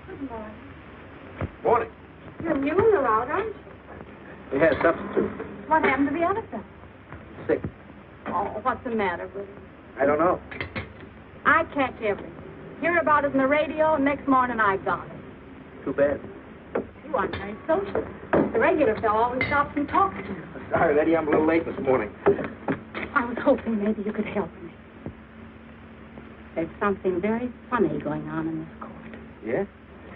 Good morning. Morning. You're new in the route, aren't you? We had substitute. What happened to the other fellow? Sick. Oh, what's the matter with him? I don't know. I catch everything. Hear about it on the radio, and next morning I got it. Too bad. You aren't very social. The regular fellow always stops and talks to you. Sorry, Letty, I'm a little late this morning. I was hoping maybe you could help me. There's something very funny going on in this court. Yeah?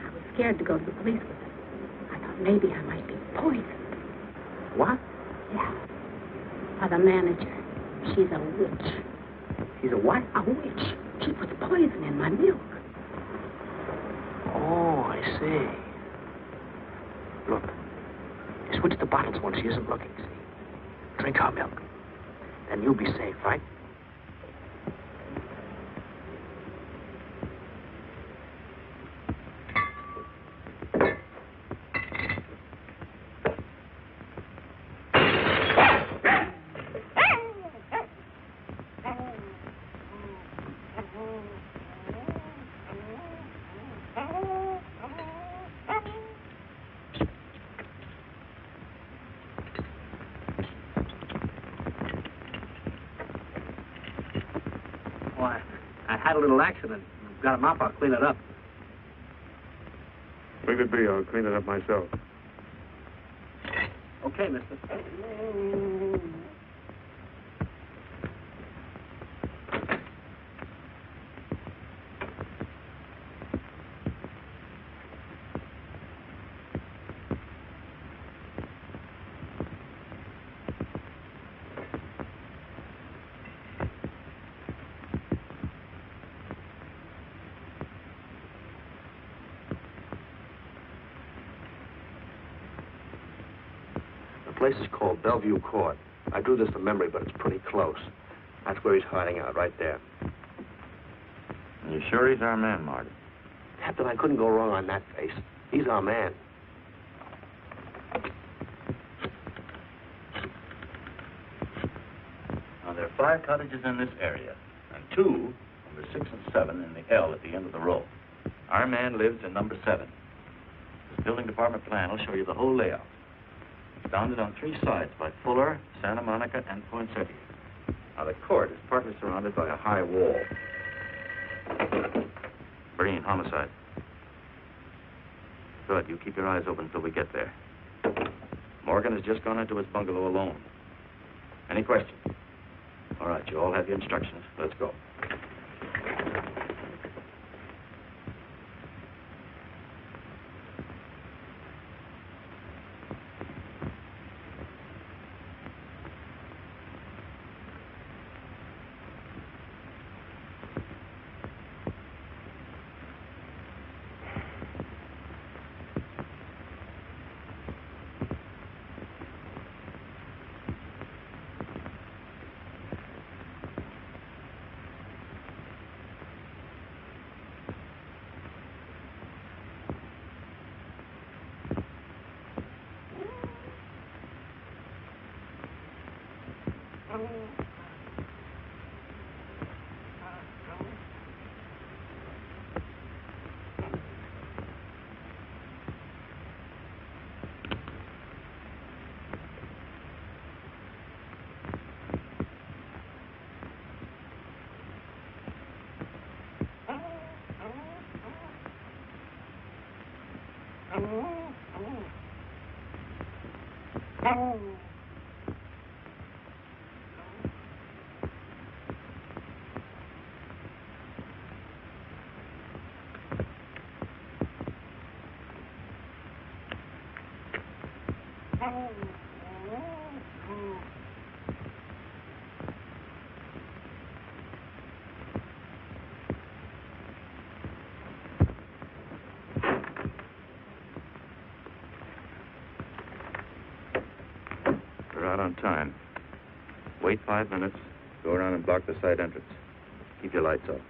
I was scared to go to the police with it. I thought maybe I might be poisoned. What? Yeah. By the manager. She's a witch. She's a what? A witch. She puts poison in my milk. Oh, I see. Look. You switch the bottles when she isn't looking, see? Drink our milk. Then you'll be safe, right? I had a little accident. Got a mop, I'll clean it up. Leave it be. I'll clean it up myself. Okay, mister. place is called Bellevue Court. I drew this from memory, but it's pretty close. That's where he's hiding out, right there. You sure he's our man, Marty? Captain, I couldn't go wrong on that face. He's our man. Now, there are 5 cottages in this area, and 2, number 6 and 7, in the L at the end of the row. Our man lives in number 7. This building department plan will show you the whole layout. It's bounded on 3 sides by Fuller, Santa Monica, and Poinsettia. Now, the court is partly surrounded by a high wall. Breen, homicide. Good. You keep your eyes open until we get there. Morgan has just gone into his bungalow alone. Any questions? All right, you all have your instructions. Let's go. We're out on time. Wait 5 minutes. Go around and block the side entrance. Keep your lights off.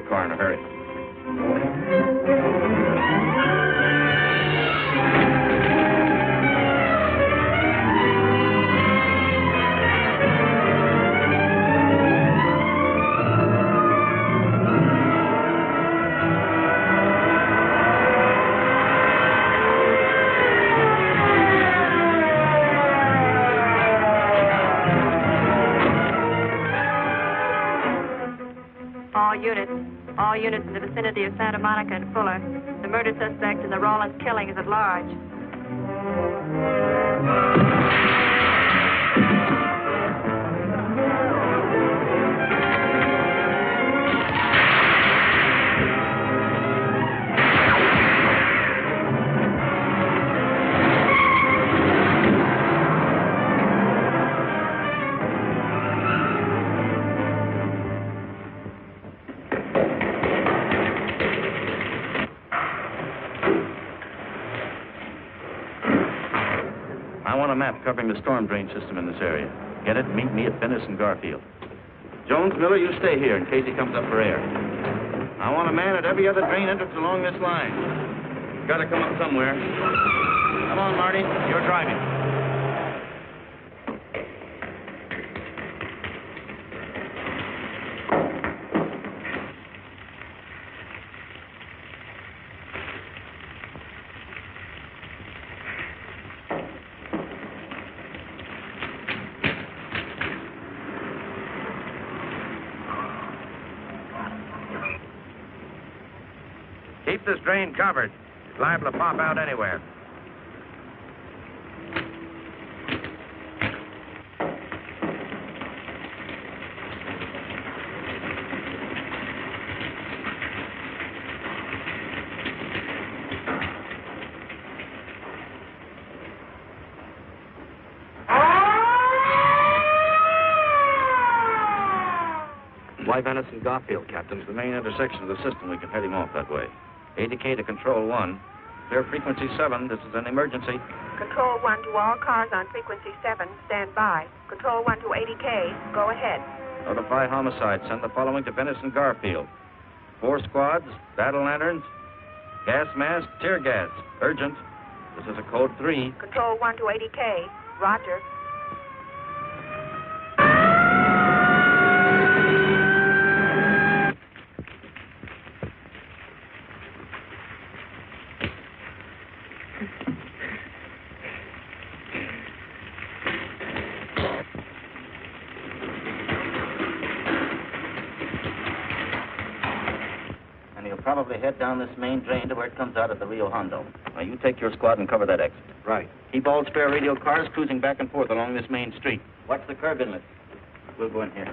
Car in a hurry. All units in the vicinity of Santa Monica and Fuller. The murder suspect in the Rawlins killing is at large. A map covering the storm drain system in this area. Get it? Meet me at Venice and Garfield. Jones, Miller, you stay here in case he comes up for air. I want a man at every other drain entrance along this line. Got to come up somewhere. Come on, Marty. You're driving. Keep this drain covered. It's liable to pop out anywhere. Why Venice and Garfield, Captain? It's the main intersection of the system. We can head him off that way. ADK to Control 1. Clear frequency 7. This is an emergency. Control 1 to all cars on frequency 7. Stand by. Control 1 to ADK. Go ahead. Notify homicide. Send the following to Venice and Garfield. 4 squads, battle lanterns, gas mask, tear gas. Urgent. This is a code 3. Control 1 to ADK. Roger. Probably head down this main drain to where it comes out at the Rio Hondo. Now, you take your squad and cover that exit. Right. Keep all spare radio cars cruising back and forth along this main street. Watch the curb inlet. We'll go in here.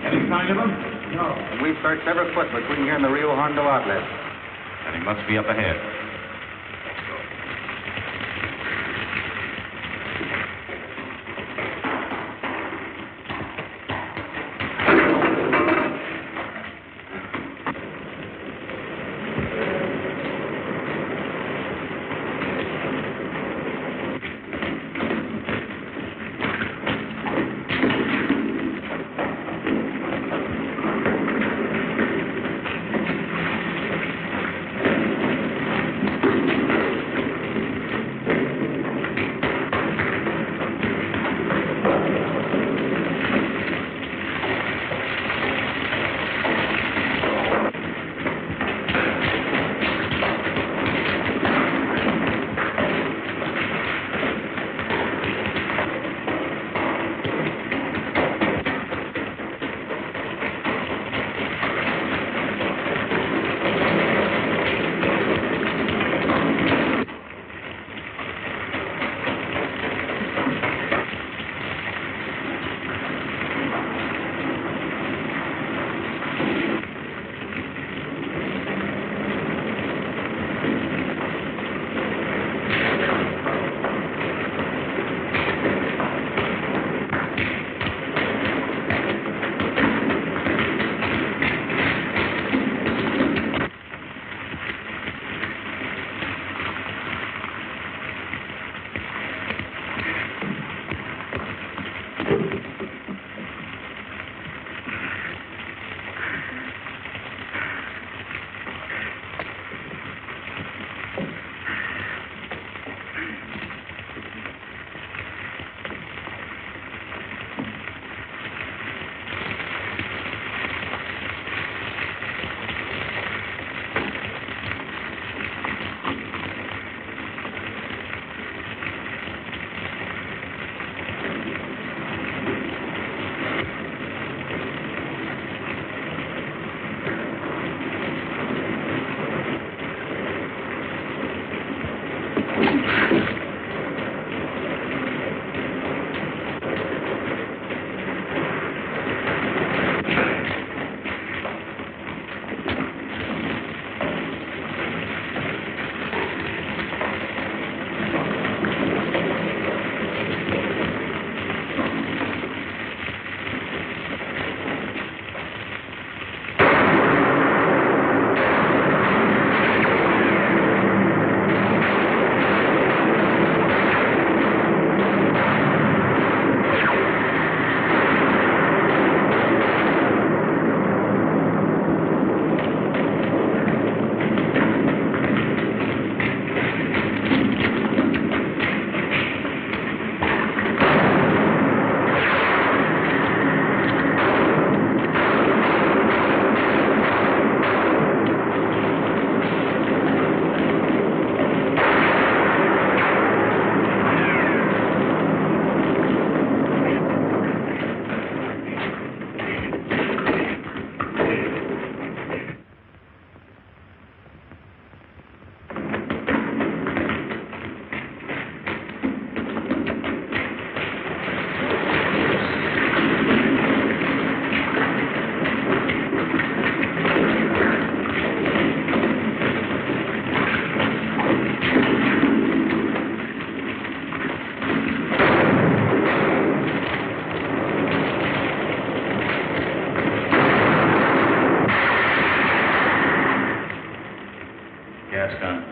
Any sign of him? No. We've searched every foot between here and the Rio Hondo outlet. And he must be up ahead. Yes, son.